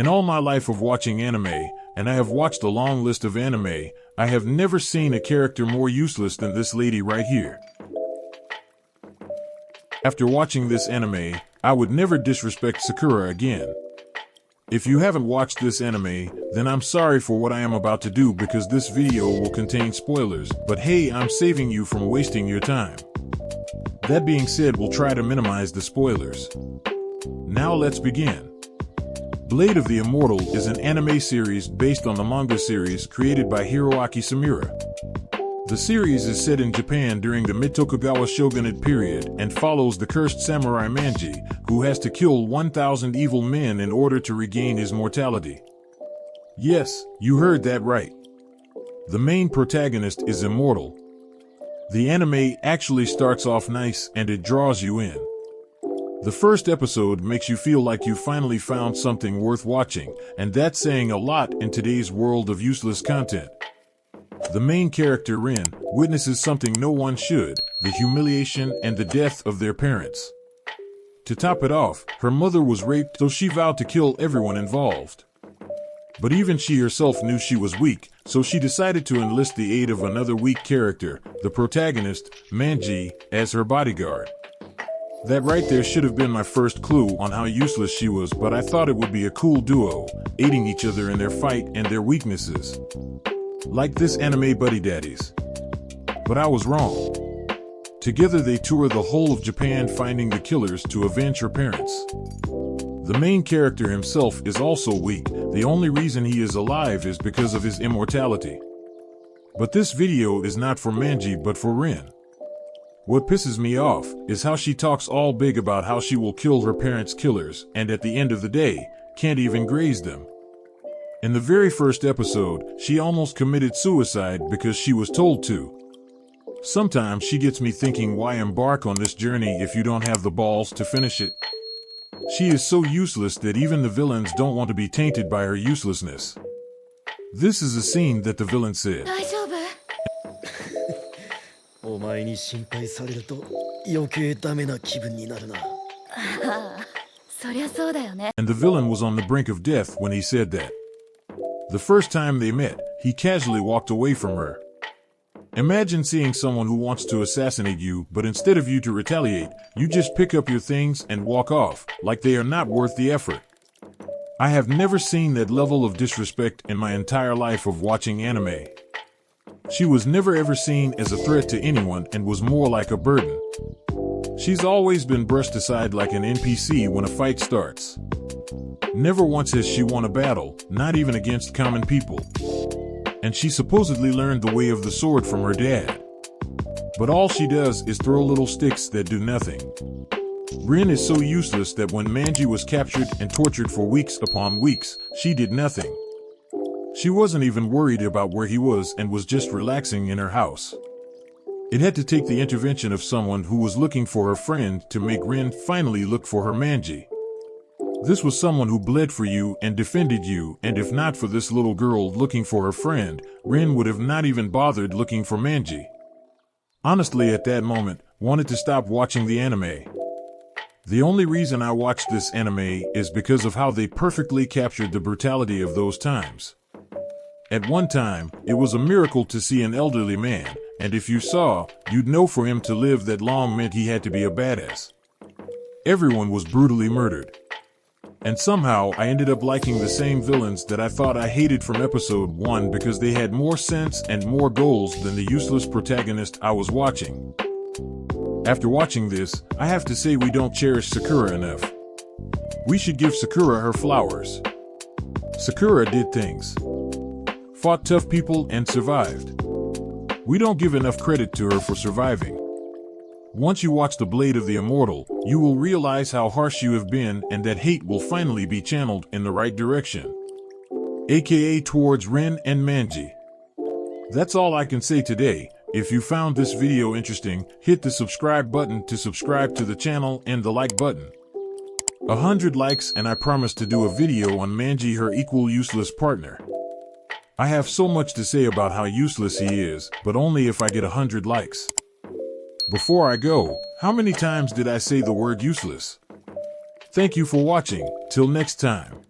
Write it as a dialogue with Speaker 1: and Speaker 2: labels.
Speaker 1: In all my life of watching anime, and I have watched a long list of anime, I have never seen a character more useless than this lady right here. After watching this anime, I would never disrespect Sakura again. If you haven't watched this anime, then I'm sorry for what I am about to do because this video will contain spoilers, but hey, I'm saving you from wasting your time. That being said, we'll try to minimize the spoilers. Now let's begin. Blade of the Immortal is an anime series based on the manga series created by Hiroaki Samura. The series is set in Japan during the mid-Tokugawa shogunate period and follows the cursed samurai Manji, who has to kill 1,000 evil men in order to regain his mortality. Yes, you heard that right. The main protagonist is immortal. The anime actually starts off nice and it draws you in. The first episode makes you feel like you finally found something worth watching, and that's saying a lot in today's world of useless content. The main character, Rin, witnesses something no one should, the humiliation and the death of their parents. To top it off, her mother was raped, so she vowed to kill everyone involved. But even she herself knew she was weak, so she decided to enlist the aid of another weak character, the protagonist, Manji, as her bodyguard. That right there should have been my first clue on how useless she was, but I thought it would be a cool duo, aiding each other in their fight and their weaknesses. Like this anime buddy daddies. But I was wrong. Together they tour the whole of Japan finding the killers to avenge her parents. The main character himself is also weak. The only reason he is alive is because of his immortality. But this video is not for Manji but for Rin. What pisses me off is how she talks all big about how she will kill her parents' killers and at the end of the day, can't even graze them. In the very first episode, she almost committed suicide because she was told to. Sometimes she gets me thinking, why embark on this journey if you don't have the balls to finish it? She is so useless that even the villains don't want to be tainted by her uselessness. This is a scene that the villain said. And the villain was on the brink of death when he said that. The first time they met, he casually walked away from her. Imagine seeing someone who wants to assassinate you, but instead of you to retaliate, you just pick up your things and walk off, like they are not worth the effort. I have never seen that level of disrespect in my entire life of watching anime. She was never ever seen as a threat to anyone and was more like a burden. She's always been brushed aside like an NPC when a fight starts. Never once has she won a battle, not even against common people. And she supposedly learned the way of the sword from her dad. But all she does is throw little sticks that do nothing. Rin is so useless that when Manji was captured and tortured for weeks upon weeks, she did nothing. She wasn't even worried about where he was and was just relaxing in her house. It had to take the intervention of someone who was looking for her friend to make Rin finally look for her Manji. This was someone who bled for you and defended you, and if not for this little girl looking for her friend, Rin would have not even bothered looking for Manji. Honestly, at that moment, wanted to stop watching the anime. The only reason I watched this anime is because of how they perfectly captured the brutality of those times. At one time, it was a miracle to see an elderly man, and if you saw, you'd know for him to live that long meant he had to be a badass. Everyone was brutally murdered. And somehow I ended up liking the same villains that I thought I hated from episode 1 because they had more sense and more goals than the useless protagonist I was watching. After watching this, I have to say we don't cherish Sakura enough. We should give Sakura her flowers. Sakura did things. Fought tough people and survived. We don't give enough credit to her for surviving. Once you watch The Blade of the Immortal, you will realize how harsh you have been and that hate will finally be channeled in the right direction. AKA towards Rin and Manji. That's all I can say today. If you found this video interesting, hit the subscribe button to subscribe to the channel and the like button. 100 likes and I promise to do a video on Manji, her equal useless partner. I have so much to say about how useless he is, but only if I get 100 likes. Before I go, how many times did I say the word useless? Thank you for watching. Till next time.